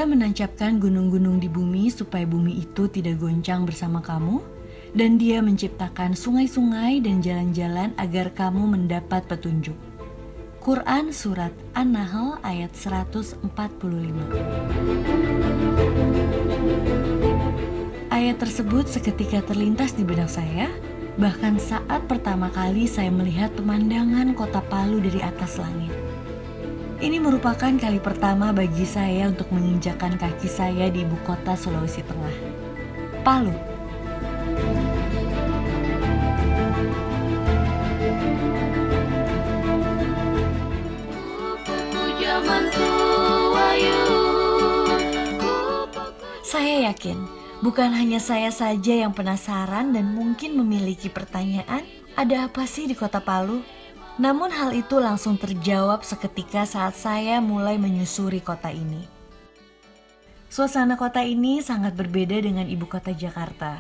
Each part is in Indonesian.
Dia menancapkan gunung-gunung di bumi supaya bumi itu tidak goncang bersama kamu, dan Dia menciptakan sungai-sungai dan jalan-jalan agar kamu mendapat petunjuk. Quran Surat An-Nahl ayat 145. Ayat tersebut seketika terlintas di benak saya, bahkan saat pertama kali saya melihat pemandangan kota Palu dari atas langit. Ini merupakan kali pertama bagi saya untuk menginjakkan kaki saya di ibu kota Sulawesi Tengah, Palu. Saya yakin, bukan hanya saya saja yang penasaran dan mungkin memiliki pertanyaan, ada apa sih di kota Palu? Namun hal itu langsung terjawab seketika saat saya mulai menyusuri kota ini. Suasana kota ini sangat berbeda dengan ibu kota Jakarta,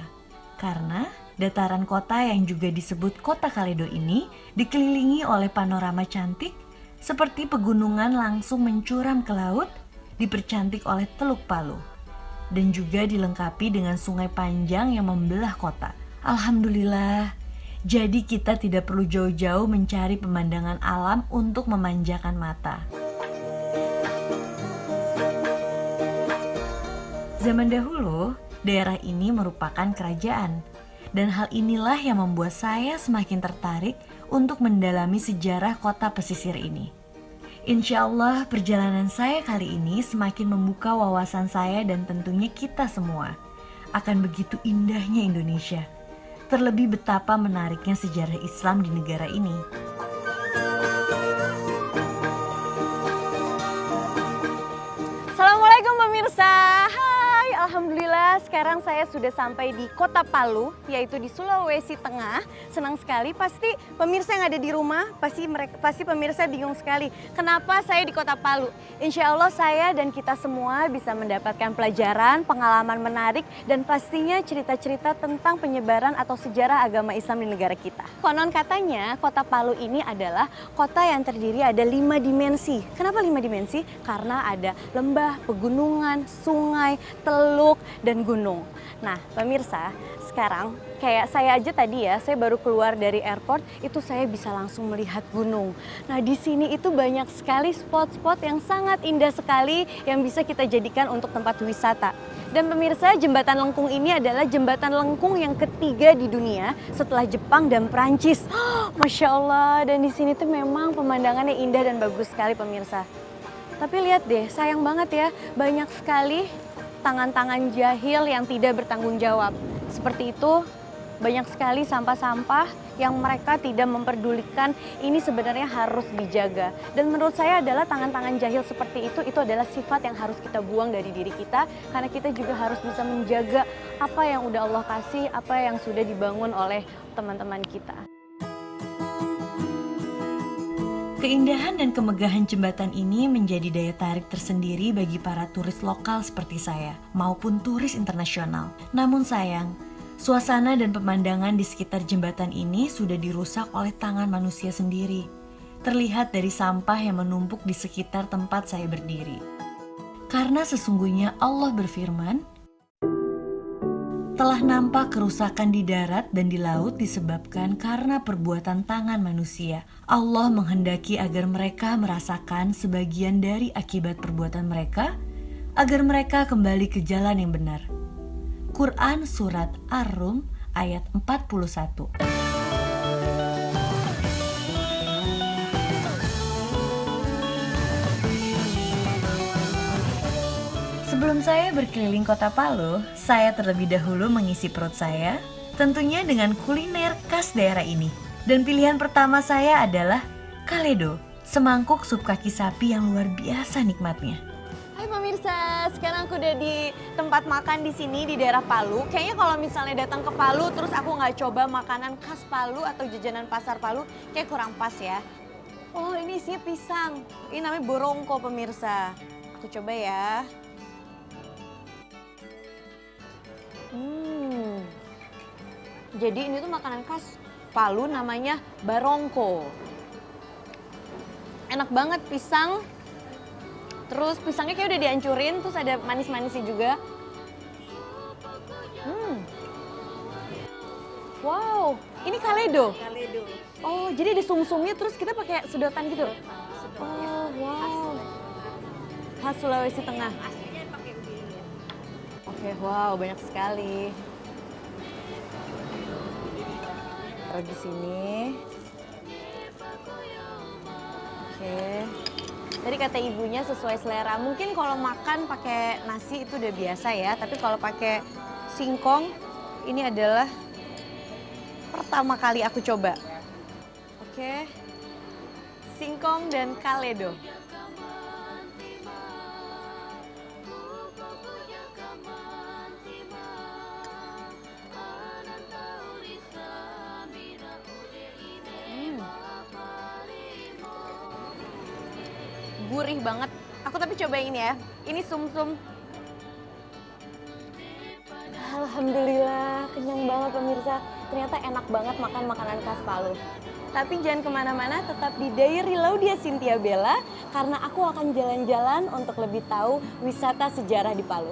karena dataran kota yang juga disebut Kota Kaledo ini dikelilingi oleh panorama cantik seperti pegunungan langsung mencuram ke laut, dipercantik oleh Teluk Palu, dan juga dilengkapi dengan sungai panjang yang membelah kota. Alhamdulillah, jadi kita tidak perlu jauh-jauh mencari pemandangan alam untuk memanjakan mata. Zaman dahulu, daerah ini merupakan kerajaan, dan hal inilah yang membuat saya semakin tertarik untuk mendalami sejarah kota pesisir ini. Insya Allah perjalanan saya kali ini semakin membuka wawasan saya dan tentunya kita semua akan begitu indahnya Indonesia. Terlebih betapa menariknya sejarah Islam di negara ini. Assalamualaikum pemirsa. Hai, alhamdulillah sekarang saya sudah sampai di Kota Palu, yaitu di Sulawesi Tengah. Senang sekali, pasti pemirsa yang ada di rumah, pasti pemirsa bingung sekali. Kenapa saya di Kota Palu? Insya Allah saya dan kita semua bisa mendapatkan pelajaran, pengalaman menarik, dan pastinya cerita-cerita tentang penyebaran atau sejarah agama Islam di negara kita. Konon katanya Kota Palu ini adalah kota yang terdiri ada 5 dimensi. Kenapa 5 dimensi? Karena ada lembah, pegunungan, sungai, teluk, dan gunung. Nah, pemirsa, sekarang kayak saya aja tadi ya, saya baru keluar dari airport, itu saya bisa langsung melihat gunung. Nah, di sini itu banyak sekali spot-spot yang sangat indah sekali yang bisa kita jadikan untuk tempat wisata. Dan pemirsa, jembatan lengkung ini adalah jembatan lengkung yang ketiga di dunia setelah Jepang dan Prancis. Masya Allah, dan di sini tuh memang pemandangannya indah dan bagus sekali pemirsa. Tapi lihat deh, sayang banget ya, banyak sekali tangan-tangan jahil yang tidak bertanggung jawab. Seperti itu, banyak sekali sampah-sampah yang mereka tidak memperdulikan, ini sebenarnya harus dijaga. Dan menurut saya adalah tangan-tangan jahil seperti itu adalah sifat yang harus kita buang dari diri kita, karena kita juga harus bisa menjaga apa yang udah Allah kasih, apa yang sudah dibangun oleh teman-teman kita. Keindahan dan kemegahan jembatan ini menjadi daya tarik tersendiri bagi para turis lokal seperti saya, maupun turis internasional. Namun sayang, suasana dan pemandangan di sekitar jembatan ini sudah dirusak oleh tangan manusia sendiri. Terlihat dari sampah yang menumpuk di sekitar tempat saya berdiri. Karena sesungguhnya Allah berfirman, telah nampak kerusakan di darat dan di laut disebabkan karena perbuatan tangan manusia. Allah menghendaki agar mereka merasakan sebagian dari akibat perbuatan mereka, agar mereka kembali ke jalan yang benar. Quran Surat Ar-Rum ayat 41. Sebelum saya berkeliling kota Palu, saya terlebih dahulu mengisi perut saya, tentunya dengan kuliner khas daerah ini. Dan pilihan pertama saya adalah Kaledo, semangkuk sup kaki sapi yang luar biasa nikmatnya. Hai pemirsa, sekarang aku udah di tempat makan di sini di daerah Palu. Kayaknya kalau misalnya datang ke Palu terus aku nggak coba makanan khas Palu atau jajanan pasar Palu, kayak kurang pas ya. Oh, ini isinya pisang. Ini namanya borongko pemirsa. Aku coba ya. Jadi ini tuh makanan khas Palu namanya barongko. Enak banget, pisang Terus pisangnya kayak udah dihancurin, terus ada manis-manisnya juga. Wow, ini kaledo. Kaledo. Oh, jadi ada sum-sumnya terus kita pakai sedotan gitu. Oh, wow. Khas Sulawesi Tengah. Aslinya pakai ubi ya. Oke, wow, banyak sekali. Taruh di sini. Oke. Tadi kata ibunya sesuai selera. Mungkin kalau makan pakai nasi itu udah biasa ya, tapi kalau pakai singkong ini adalah pertama kali aku coba. Oke. Singkong dan kaledo. Gurih banget. Aku tapi coba yang ini ya. Ini sum-sum. Alhamdulillah, kenyang banget pemirsa. Ternyata enak banget makan makanan khas Palu. Tapi jangan kemana-mana, tetap di Diary Laudia Cynthia Bella. Karena aku akan jalan-jalan untuk lebih tahu wisata sejarah di Palu.